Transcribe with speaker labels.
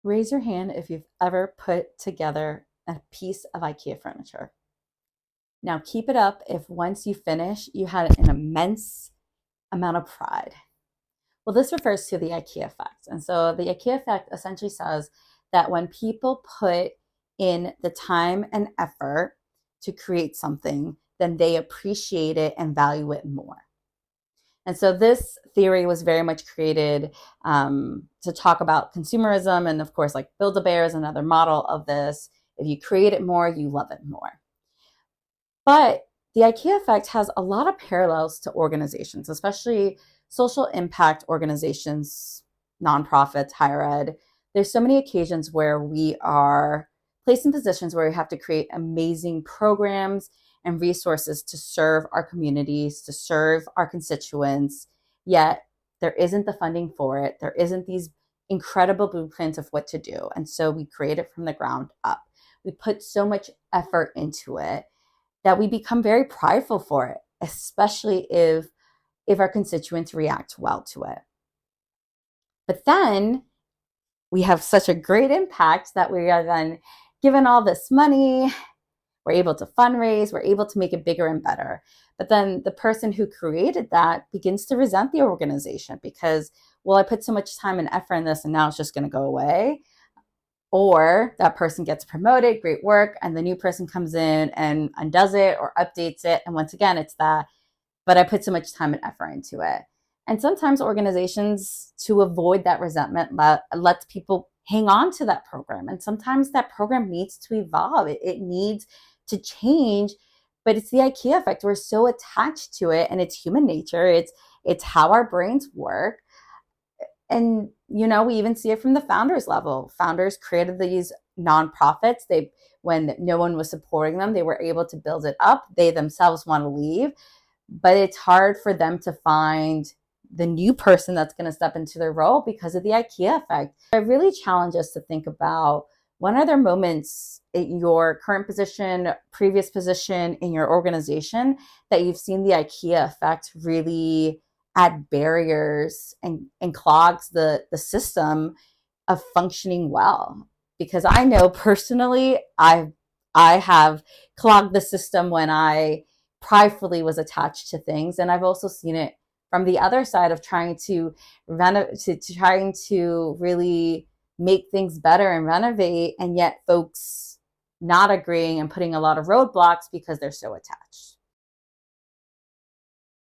Speaker 1: Raise your hand if you've ever put together a piece of IKEA furniture. Now keep it up if once you finish, you had an immense amount of pride. Well, this refers to the IKEA effect. And so the IKEA effect essentially says that when people put in the time and effort to create something, then they appreciate it and value it more. And so this theory was very much created to talk about consumerism. And of course, like Build-A-Bear is another model of this. If you create it more, you love it more. But the IKEA effect has a lot of parallels to organizations, especially social impact organizations, nonprofits, higher ed. There's so many occasions where we are placed in positions where we have to create amazing programs and resources to serve our communities, to serve our constituents, yet there isn't the funding for it. There isn't these incredible blueprints of what to do. And so we create it from the ground up. We put so much effort into it that we become very prideful for it, especially if our constituents react well to it. But then we have such a great impact that we are then given all this money, we're able to fundraise, we're able to make it bigger and better. But then the person who created that begins to resent the organization because, well, I put so much time and effort in this and now it's just going to go away. Or that person gets promoted, great work, and the new person comes in and undoes it or updates it. And once again, it's that, but I put so much time and effort into it. And sometimes organizations, to avoid that resentment, lets people hang on to that program. And sometimes that program needs to evolve. It needs to change, but it's the IKEA effect. We're so attached to it, and it's human nature. It's how our brains work. And, we even see it from the founders level. Founders created these nonprofits. When no one was supporting them, they were able to build it up. They themselves want to leave, but it's hard for them to find the new person that's going to step into their role because of the IKEA effect. I really challenge us to think about, when are there moments in your current position, previous position in your organization that you've seen the IKEA effect really add barriers and clogs the system of functioning well? Because I know personally, I have clogged the system when I pridefully was attached to things, and I've also seen it from the other side of trying to trying to really make things better and renovate, and yet folks not agreeing and putting a lot of roadblocks because they're so attached.